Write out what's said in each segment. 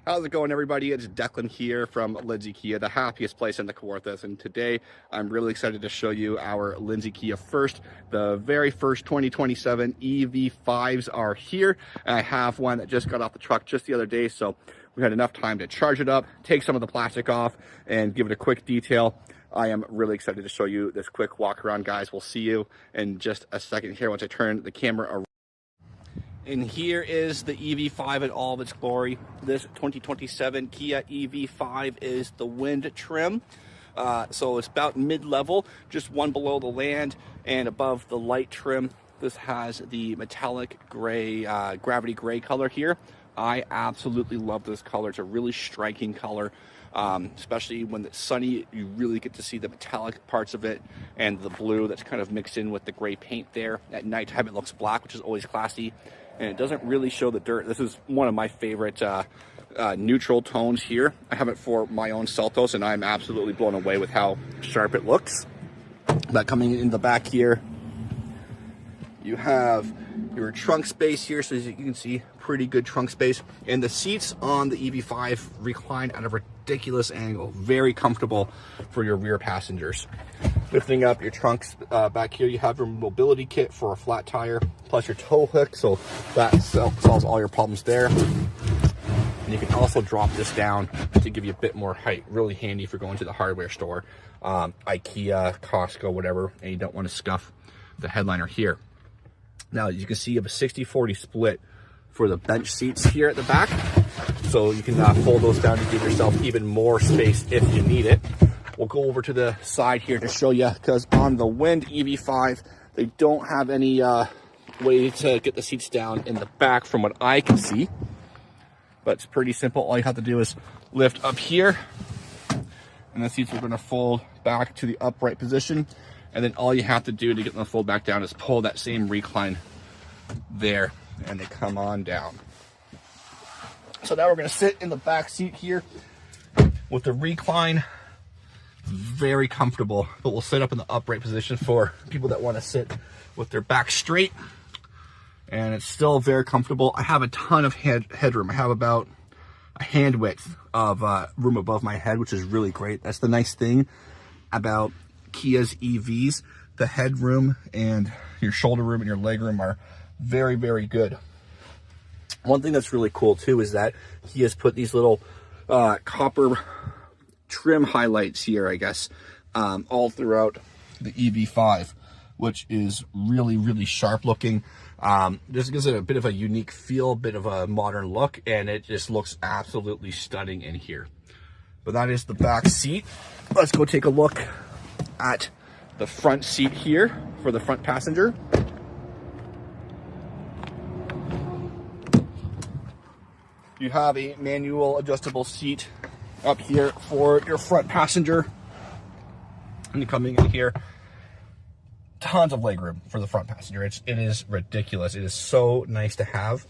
How's it going, everybody? It's Declan here from Lindsay Kia, the happiest place in the Kawarthas, and today I'm really excited to show you our Lindsay Kia first. The very first 2027 EV5s are here, and I have one that just got off the truck just the other day, so we had enough time to charge it up, take some of the plastic off, and give it a quick detail. I am really excited to show you this quick walk around, guys. We'll see you in just a second here once I turn the camera around. And here is the EV5 in all of its glory. This 2027 Kia EV5 is the wind trim. So it's about mid-level, just one below the land and above the light trim. This has the metallic gray, gravity gray color here. I absolutely love this color. It's a really striking color, especially when it's sunny. You really get to see the metallic parts of it and the blue that's kind of mixed in with the gray paint there. At nighttime it looks black, which is always classy. And it doesn't really show the dirt. This is one of my favorite neutral tones here. I have it for my own Seltos, and I'm absolutely blown away with how sharp it looks. But coming in the back here, you have your trunk space here, so as you can see, pretty good trunk space. And the seats on the EV5 recline at a ridiculous angle, very comfortable for your rear passengers. Lifting up your trunks back here, you have your mobility kit for a flat tire, plus your tow hook, so that solves all your problems there. And you can also drop this down to give you a bit more height. Really handy for going to the hardware store, IKEA, Costco, whatever, and you don't want to scuff the headliner here. Now, as you can see, you have a 60-40 split for the bench seats here at the back, so you can fold those down to give yourself even more space if you need it. We'll go over to the side here to show you, because on the Wind EV5, they don't have any way to get the seats down in the back from what I can see. But it's pretty simple. All you have to do is lift up here, and the seats are going to fold back to the upright position. And then all you have to do to get them to fold back down is pull that same recline there, and they come on down. So now we're going to sit in the back seat here with the recline. Very comfortable, but we'll sit up in the upright position for people that want to sit with their back straight, and it's still very comfortable. I have a ton of headroom. I have about a hand width of room above my head, which is really great. That's the nice thing about Kia's EVs. The headroom and your shoulder room and your leg room are very, very good. One thing that's really cool too is that he has put these little copper trim highlights here, I guess, all throughout the EV5, which is really, really sharp looking. This gives it a bit of a unique feel, a bit of a modern look, and it just looks absolutely stunning in here. But that is the back seat. Let's go take a look at the front seat here for the front passenger. You have a manual adjustable seat up here for your front passenger, and coming in here, tons of legroom for the front passenger. It is ridiculous. It is so nice to have.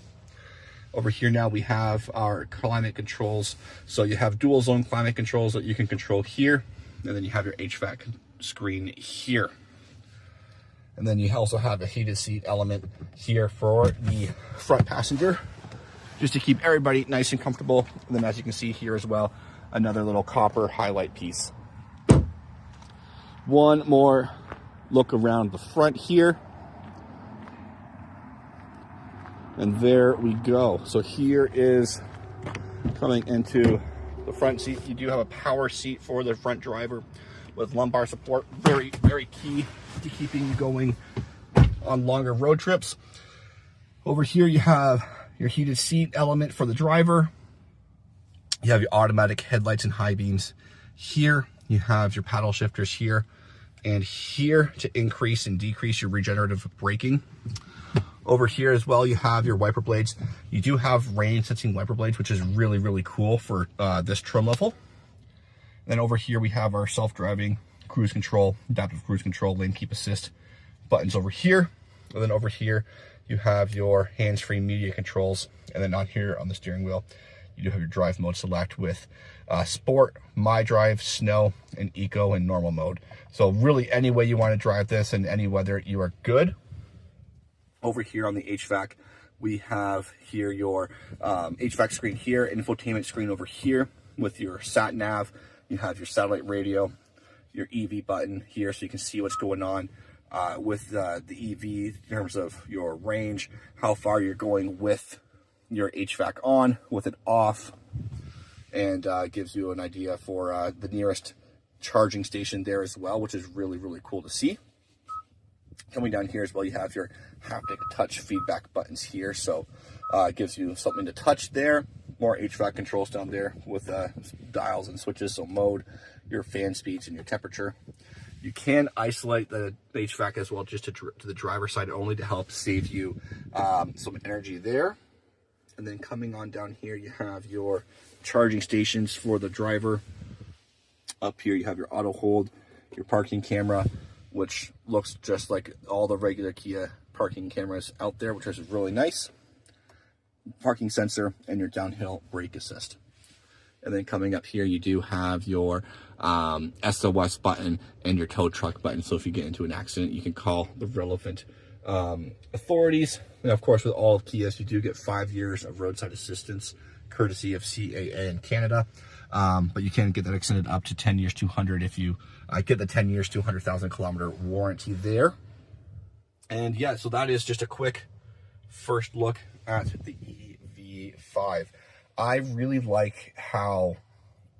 Over here now we have our climate controls. So you have dual zone climate controls that you can control here, and then you have your HVAC screen here. And then you also have a heated seat element here for the front passenger, just to keep everybody nice and comfortable. And then, as you can see here as well, another little copper highlight piece. One more look around the front here. And there we go. So here is coming into the front seat. You do have a power seat for the front driver with lumbar support. Very, very key to keeping you going on longer road trips. Over here you have your heated seat element for the driver. You have your automatic headlights and high beams here. You have your paddle shifters here and here to increase and decrease your regenerative braking. Over here as well, you have your wiper blades. You do have rain sensing wiper blades, which is really, really cool for this trim level. Then over here, we have our self-driving cruise control, adaptive cruise control, lane keep assist buttons over here. And then over here, you have your hands-free media controls. And then on here on the steering wheel, you do have your drive mode select with sport, my drive, snow, and eco and normal mode. So really any way you want to drive this in any weather, you are good. Over here on the HVAC, We have here your HVAC screen here, infotainment screen over here with your sat nav. You have your satellite radio, your EV button here so you can see what's going on with the EV in terms of your range, how far you're going with your HVAC on, with it off, and gives you an idea for the nearest charging station there as well, which is really, really cool to see. Coming down here as well, you have your haptic touch feedback buttons here, so it gives you something to touch there. More HVAC controls down there with dials and switches, so mode, your fan speeds, and your temperature. You can isolate the HVAC as well, just to the driver's side only, to help save you some energy there. And then coming on down here, you have your charging stations for the driver. Up here, you have your auto hold, your parking camera, which looks just like all the regular Kia parking cameras out there, which is really nice. Parking sensor and your downhill brake assist. And then coming up here, you do have your SOS button and your tow truck button. So if you get into an accident, you can call the relevant authorities. And of course, with all of Kias, you do get 5 years of roadside assistance, courtesy of CAA in Canada. But you can get that extended up to 10 years, 200 if you get the 10 years, 200,000 kilometer warranty there. And yeah, so that is just a quick first look at the EV5. I really like how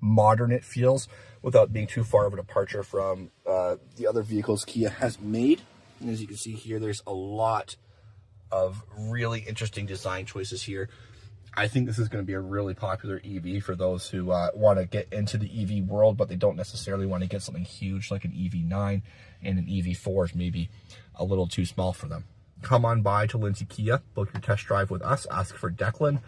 modern it feels without being too far of a departure from the other vehicles Kia has made. And as you can see here, there's a lot of really interesting design choices here. I think this is going to be a really popular EV for those who want to get into the EV world, but they don't necessarily want to get something huge like an EV9, and an EV4 is maybe a little too small for them. Come on by to Lindsay Kia, book your test drive with us, ask for Declan.